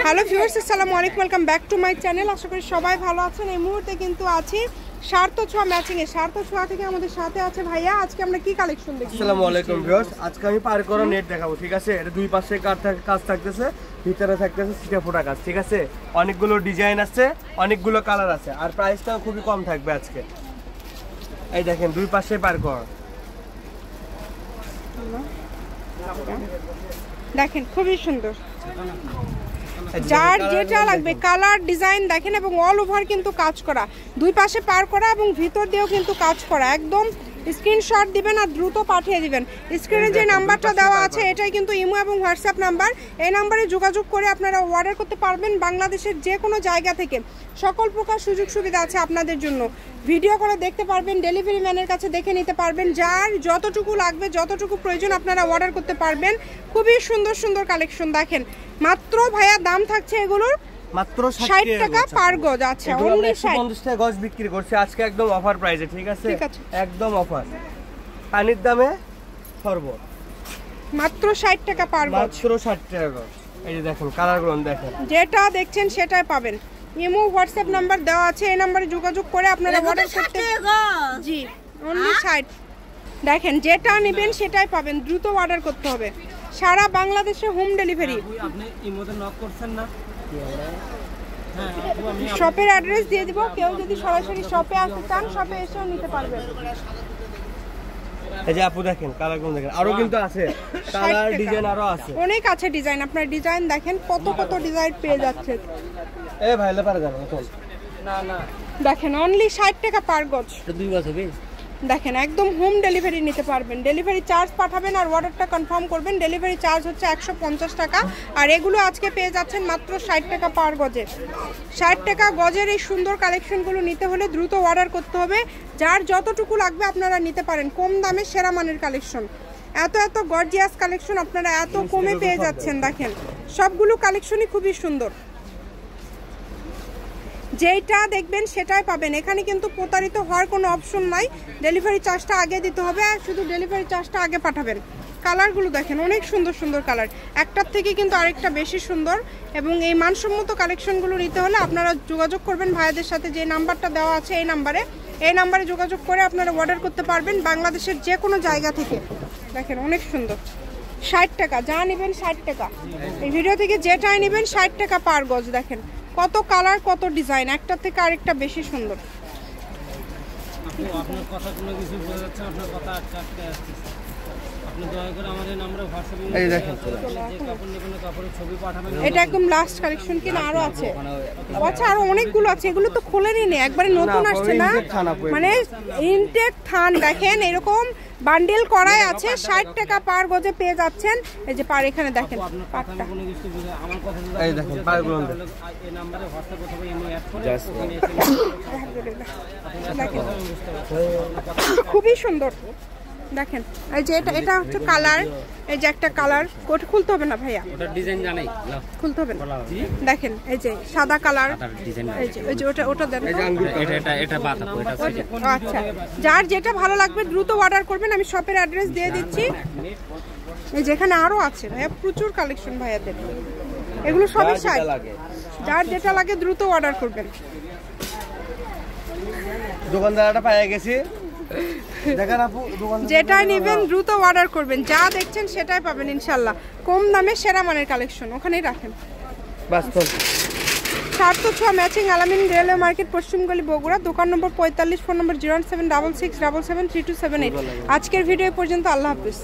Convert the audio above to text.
Hello viewers, আসসালামু আলাইকুম, welcome back to my channel. আশা করি সবাই ভালো আছেন। এই মুহূর্তে কিন্তু আছি সার্থ ছোঁয়া ম্যাচিং এ। সার্থ ছোঁয়া থেকে আমাদের সাথে আছে ভাইয়া। আজকে আমরা কি কালেকশন দেখব? আসসালামু আলাইকুম ভিউয়ার্স, আজকে আমি পার করা নেট দেখাবো, ঠিক আছে? এটা দুই পাশে কাজ থাকতেছে, ভিতরে থাকতেছে সিটা ফোটা কাজ, ঠিক আছে? অনেকগুলো ডিজাইন আছে, অনেকগুলো কালার আছে, আর প্রাইসটাও খুবই কম থাকবে আজকে। এই দেখেন দুই পাশে পার করা, দেখেন খুবই সুন্দর। যার যেটা লাগবে কালার ডিজাইন দেখেন, এবং অল ওভার কিন্তু কাজ করা, দুই পাশে পার করা এবং ভিতর দিয়েও কিন্তু কাজ করা। একদম স্ক্রিনশট দিবেন আর দ্রুত পাঠিয়ে দিবেন। স্ক্রিনে যে নাম্বারটা দেওয়া আছে এটাই কিন্তু ইমো এবং হোয়াটসঅ্যাপ নাম্বার। এই নাম্বারে যোগাযোগ করে আপনারা অর্ডার করতে পারবেন বাংলাদেশের যে কোনো জায়গা থেকে। সকল প্রকার সুযোগ সুবিধা আছে আপনাদের জন্য। ভিডিও করে দেখতে পারবেন, ডেলিভারি ম্যানের কাছে দেখে নিতে পারবেন। যার যতটুকু লাগবে, যতটুকু প্রয়োজন আপনারা অর্ডার করতে পারবেন। খুবই সুন্দর সুন্দর কালেকশন দেখেন। মাত্র ভাইয়া দাম থাকছে এগুলোর মাত্র 60 টাকা পার গজ। আচ্ছা, অনলি 50 টাকা গজ বিক্রি করছে আজকে একদম অফার প্রাইসে, ঠিক আছে? একদম অফার, পানির দামে সর্বত মাত্র 60 টাকা পার গজ, মাত্র 60 টাকা গজ। এই যে দেখেন কালারগুলো দেখেন, যেটা দেখছেন সেটাই পাবেন। ইমো হোয়াটসঅ্যাপ নাম্বার দেওয়া আছে, এই নম্বরে যোগাযোগ করে আপনারা অর্ডার করতে। জি, অনলি 60। দেখেন যেটা নেবেন সেটাই পাবেন, দ্রুত অর্ডার করতে হবে। সারা বাংলাদেশে হোম ডেলিভারি। আপনি ইমোতে নক করছেন না? শপের অ্যাড্রেস দিয়ে দিব, কেউ যদি সরাসরি শপে আসতে চান শপে এসেও নিতে পারবেন। এই যে আপু দেখেন কালারগুলো দেখেন, আরো কিন্তু আছে কালার ডিজাইন, আরো আছে অনেক আছে ডিজাইন। আপনার ডিজাইন দেখেন কত কত ডিজাইন পেয়ে যাচ্ছে। এই ভাইলে পারে যাবেন না না, দেখেন অনলি 60 টাকা পার গজ। দুই গজ হবে। দেখেন একদম হোম ডেলিভারি নিতে পারবেন। ডেলিভারি চার্জ পাঠাবেন আর অর্ডারটা কনফার্ম করবেন। ডেলিভারি চার্জ হচ্ছে 150 টাকা। আর এগুলো আজকে পেয়ে যাচ্ছেন মাত্র 60 টাকা পার গজে। 60 টাকা গজের এই সুন্দর কালেকশনগুলো নিতে হলে দ্রুত অর্ডার করতে হবে। যার যতটুকু লাগবে আপনারা নিতে পারেন। কম দামে সেরা মানের কালেকশন, এত গর্জিয়াস কালেকশন আপনারা এত কমে পেয়ে যাচ্ছেন। দেখেন সবগুলো কালেকশনই খুবই সুন্দর। যেটা দেখবেন সেটাই পাবেন। এখানে কিন্তু প্রতারিত হওয়ার কোনো অপশন নাই। ডেলিভারি চার্জটা আগে দিতে হবে, আর শুধু ডেলিভারি চার্জটা আগে পাঠাবেন। কালারগুলো দেখেন অনেক সুন্দর সুন্দর কালার, একটার থেকে কিন্তু আরেকটা বেশি সুন্দর। এবং এই মানসম্মত কালেকশনগুলো নিতে হলে আপনারা যোগাযোগ করবেন ভাইয়াদের সাথে, যে নাম্বারটা দেওয়া আছে এই নাম্বারে যোগাযোগ করে আপনারা অর্ডার করতে পারবেন বাংলাদেশের যে কোনো জায়গা থেকে। দেখেন অনেক সুন্দর। 60 টাকা, যা নেবেন 60 টাকা। এই ভিডিও থেকে যেটাই নেবেন 60 টাকা পার গজ। দেখেন কত কালার, কত ডিজাইন, একটা থেকে আরেকটা বেশি সুন্দর। আপনার কথা কোনো কিছু বোঝা যাচ্ছে, আপনার কথা আটকে আসছে। আপনি দয়া করে আমাদের নম্বরে হোয়াটসঅ্যাপে এই দেখেন যে কাপড় নেবেন কাপড়ের ছবি পাঠাবেন। এটা একদম লাস্ট কালেকশন কিনা আরো আছে? আচ্ছা, আরো অনেকগুলো আছে, এগুলো তো খোলেনি না, একবারে নতুন আসছে না, মানে ইনটেক থান। দেখেন এরকম বান্ডেল করাই আছে, 60 টাকা পার গজে পেয়ে যাচ্ছেন। এই যে পার এখানে দেখেন পাটটা। কোনো কিছু বুঝে আমার কথা যদি এই দেখেন পারগুলো এই নম্বরে হোয়াটসঅ্যাপ অথবা ইমো অ্যাড করে খুবই সুন্দর। দেখেন এই যে এটা হচ্ছে কালার। এই যে একটা কালার, ওটা খুলতে হবে না ভাইয়া, ওটা ডিজাইন জানাই খুলতে হবে না। দেখেন এই যে সাদা কালার, এই যে ওটা দেন। এটা বাদ আপু, এটা আচ্ছা, যার যেটা ভালো লাগবে দ্রুত অর্ডার করবেন। আমি শপের অ্যাড্রেস দিয়ে দিচ্ছি। এই যেখানে আরো আছে ভাইয়া, প্রচুর কালেকশন ভাইয়াদের। এগুলো সবই 60। যার যেটা লাগে দ্রুত অর্ডার করবেন। দোকানদারটা পেয়ে গেছি, দেখেন আপু যেটা নেবেন দ্রুত অর্ডার করবেন। যা দেখছেন সেটাই পাবেন ইনশাল্লাহ। কম দামে সেরা মানের কালেকশন ওখানেই রাখেন। সার্থ ছোঁয়া ম্যাচিং, আলামিন রেলওয়ে মার্কেট, পশ্চিমগলি, বগুড়া। দোকান নম্বর 45, ফোন নম্বর 07677773278। আজকের ভিডিও পর্যন্ত, আল্লাহ হাফিজ।